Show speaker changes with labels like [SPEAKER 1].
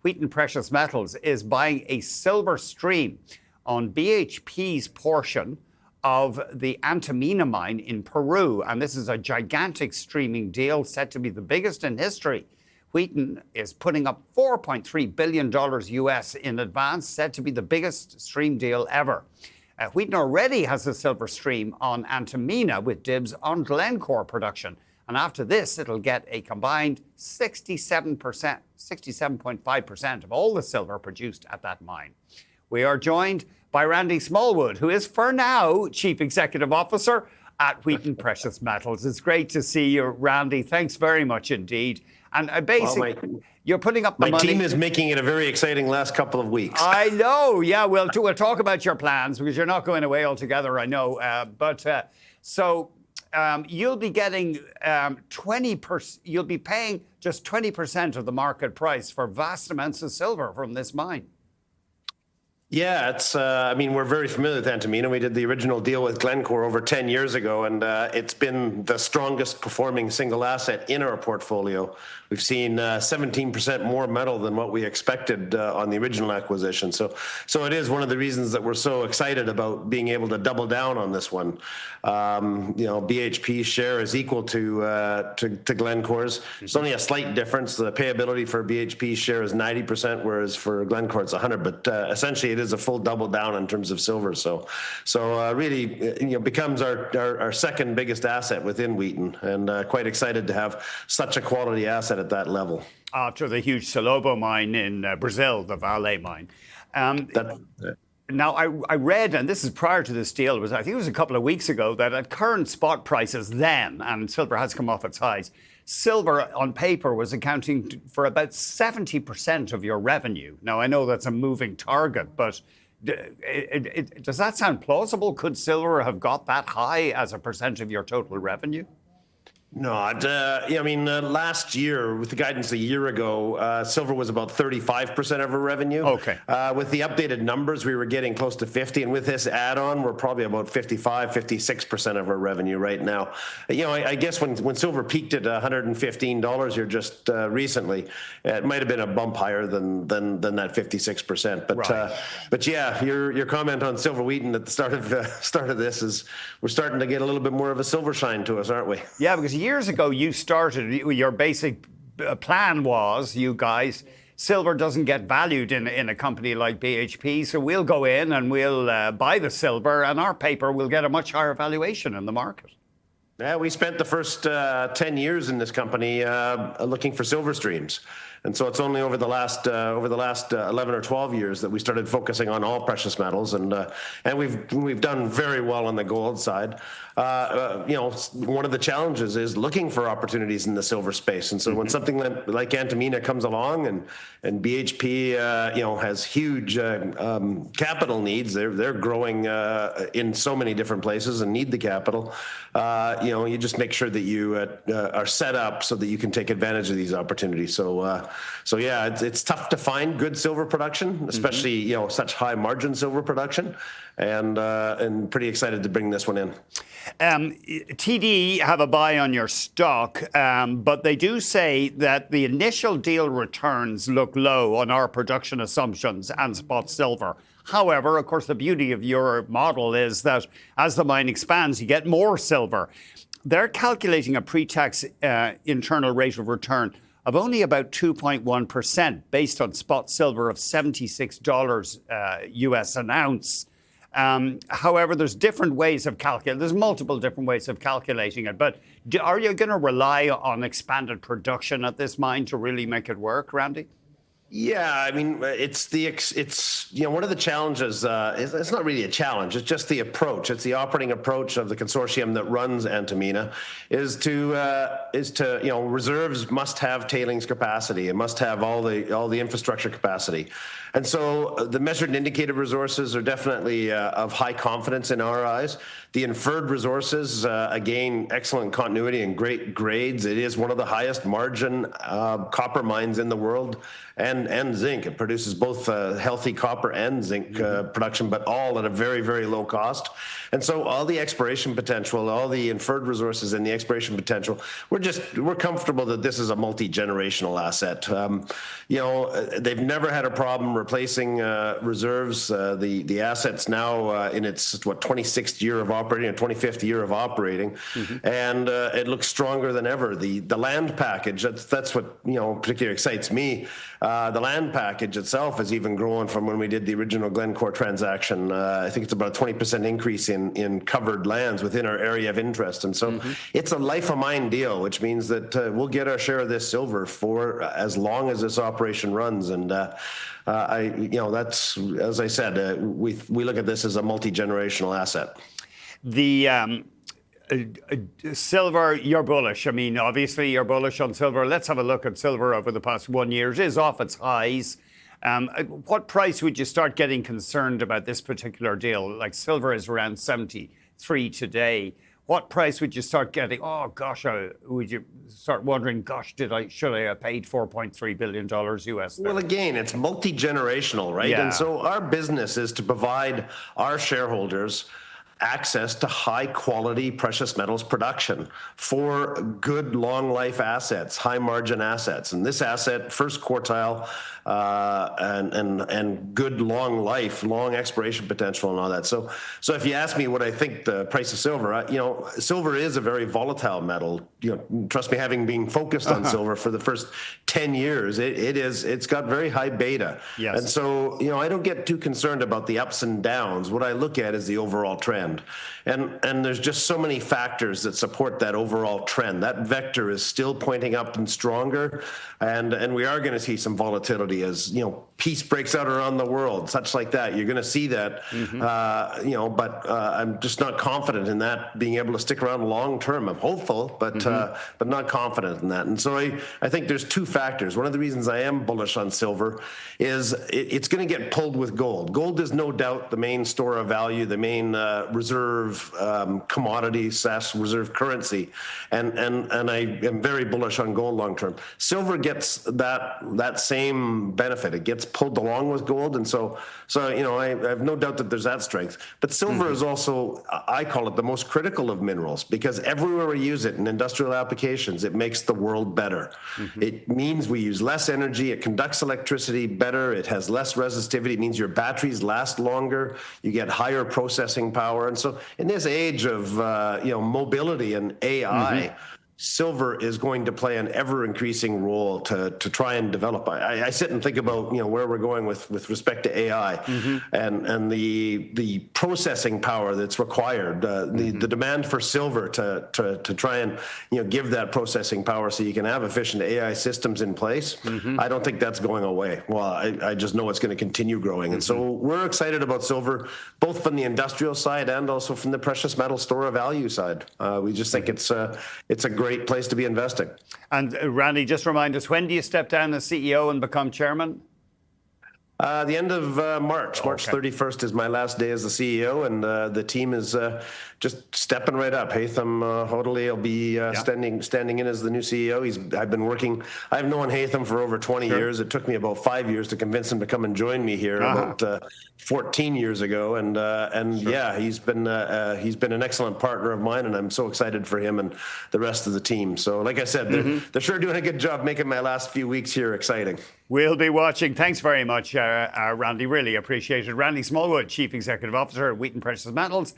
[SPEAKER 1] Wheaton Precious Metals is buying a silver stream on BHP's portion of the Antamina mine in Peru. And this is a gigantic streaming deal set to be the biggest in history. Wheaton is putting up $4.3 billion US in advance, said to be the biggest stream deal ever. Wheaton already has a silver stream on Antamina with dibs on Glencore production. And after this, it'll get a combined 67.5% of all the silver produced at that mine. We are joined by Randy Smallwood, who is for now Chief Executive Officer at Wheaton Precious Metals. It's great to see you, Randy. Thanks very much indeed. And basically, you're putting up the money.
[SPEAKER 2] My team is making it a very exciting last couple of weeks.
[SPEAKER 1] I know. Yeah, we'll talk about your plans because you're not going away altogether, I know. You'll be getting 20%. You'll be paying just 20% of the market price for vast amounts of silver from this mine.
[SPEAKER 2] Yeah, it's. We're very familiar with Antamina. We did the original deal with Glencore over 10 years ago, and it's been the strongest performing single asset in our portfolio. We've seen 17% more metal than what we expected on the original acquisition. So it is one of the reasons that we're so excited about being able to double down on this one. BHP's share is equal to Glencore's. There's only a slight difference. The payability for BHP's share is 90%, whereas for Glencore it's 100%. But essentially, it is a full double down in terms of silver. So really, becomes our second biggest asset within Wheaton, and quite excited to have such a quality asset at that level.
[SPEAKER 1] After the huge Salobo mine in Brazil, the Vale mine. Now, I read, and this is prior to this deal, I think it was a couple of weeks ago, that at current spot prices then, and silver has come off its highs, silver on paper was accounting for about 70% of your revenue. Now, I know that's a moving target, but does that sound plausible? Could silver have got that high as a percent of your total revenue?
[SPEAKER 2] No, last year, with the guidance a year ago, silver was about 35% of our revenue.
[SPEAKER 1] Okay.
[SPEAKER 2] With the updated numbers, we were getting close to 50, and with this add-on, we're probably about 55, 56% of our revenue right now. I guess when silver peaked at $115 here just recently, it might have been a bump higher than that 56%. But
[SPEAKER 1] right.
[SPEAKER 2] But yeah, your comment on Silver Wheaton at the start of this is we're starting to get a little bit more of a silver shine to us, aren't we?
[SPEAKER 1] Yeah, because years ago you started, your basic plan was, you guys, silver doesn't get valued in a company like BHP, so we'll go in and we'll buy the silver, and our paper will get a much higher valuation in the market.
[SPEAKER 2] Yeah, we spent the first 10 years in this company looking for silver streams. And so it's only over the last 11 or 12 years that we started focusing on all precious metals, and we've done very well on the gold side. One of the challenges is looking for opportunities in the silver space, and so when something like Antamina comes along and BHP has huge capital needs, they're growing in so many different places and need the capital. You just make sure that you are set up so that you can take advantage of these opportunities. So yeah, it's tough to find good silver production, especially such high margin silver production, and pretty excited to bring this one in. TD
[SPEAKER 1] have a buy on your stock, but they do say that the initial deal returns look low on our production assumptions and spot silver. However, of course, the beauty of your model is that as the mine expands, you get more silver. They're calculating a pre-tax internal rate of return of only about 2.1% based on spot silver of $76 US an ounce. However, there's different ways of calculating. There's multiple different ways of calculating it. But are you going to rely on expanded production at this mine to really make it work, Randy?
[SPEAKER 2] Yeah, it's one of the challenges. It's not really a challenge. It's just the approach. It's the operating approach of the consortium that runs Antamina is to reserves must have tailings capacity. It must have all the infrastructure capacity, and so the measured and indicated resources are definitely of high confidence in our eyes. The inferred resources, again, excellent continuity and great grades. It is one of the highest margin copper mines in the world, and and zinc. It produces both healthy copper and zinc production, but all at a very, very low cost. And so all the exploration potential, all the inferred resources and the exploration potential, we're comfortable that this is a multi-generational asset. They've never had a problem replacing reserves. The asset's now in its 26th year of operating, or 25th year of operating, and it looks stronger than ever. The land package, that's what particularly excites me. The land package itself has even grown from when we did the original Glencore transaction. I think it's about a 20% increase in covered lands within our area of interest, and so it's a life of mine deal, which means that we'll get our share of this silver for as long as this operation runs. And that's, as I said, we look at this as a multi-generational asset.
[SPEAKER 1] The silver, you're bullish. I mean, obviously you're bullish on silver. Let's have a look at silver over the past 1 year. It is off its highs. What price would you start getting concerned about this particular deal? Like, silver is around 73 today. What price would you start getting? Oh gosh, would you start wondering? Gosh, should I have paid $4.3 billion US? There?
[SPEAKER 2] Well, again, it's multi-generational, right?
[SPEAKER 1] Yeah.
[SPEAKER 2] And so our business is to provide our shareholders access to high quality precious metals production for good long life assets, high margin assets. And this asset, first quartile, and good long life, long exploration potential and all that. So if you ask me what I think the price of silver, silver is a very volatile metal. Trust me, having been focused on silver for the first 10 years, it's got very high beta.
[SPEAKER 1] Yes.
[SPEAKER 2] And so, I don't get too concerned about the ups and downs. What I look at is the overall trend. And there's just so many factors that support that overall trend. That vector is still pointing up and stronger, and we are going to see some volatility as peace breaks out around the world, such like that. You're going to see that, but I'm just not confident in that being able to stick around long term. I'm hopeful, but not confident in that. And so I think there's two factors. One of the reasons I am bullish on silver is it's going to get pulled with gold. Gold is no doubt the main store of value, the main reserve commodity / reserve currency, and I am very bullish on gold long term. Silver gets that same benefit. It gets pulled along with gold, and so I have no doubt that there's that strength. But silver is also, I call it the most critical of minerals, because everywhere we use it in industrial applications, it makes the world better. It means we use less energy. It conducts electricity better. It has less resistivity. It means your batteries last longer. You get higher processing power. And so in this age of mobility and AI, silver is going to play an ever-increasing role to try and develop. I sit and think about where we're going with respect to AI, and the processing power that's required, the demand for silver to try and give that processing power so you can have efficient AI systems in place. I don't think that's going away. Well, I just know it's going to continue growing, and so we're excited about silver, both from the industrial side and also from the precious metal store of value side. We just think it's a great place to be investing.
[SPEAKER 1] And Randy, just remind us, when do you step down as CEO and become chairman?
[SPEAKER 2] The end of March. March 31st is my last day as the CEO, and the team is just stepping right up. Haitham Hodali will be standing in as the new CEO. I've known Haitham for over 20 years. It took me about 5 years to convince him to come and join me here about 14 years ago, and he's been an excellent partner of mine, and I'm so excited for him and the rest of the team. So, like I said, they're sure doing a good job making my last few weeks here exciting.
[SPEAKER 1] We'll be watching. Thanks very much, Randy. Really appreciate it. Randy Smallwood, Chief Executive Officer at Wheaton Precious Metals.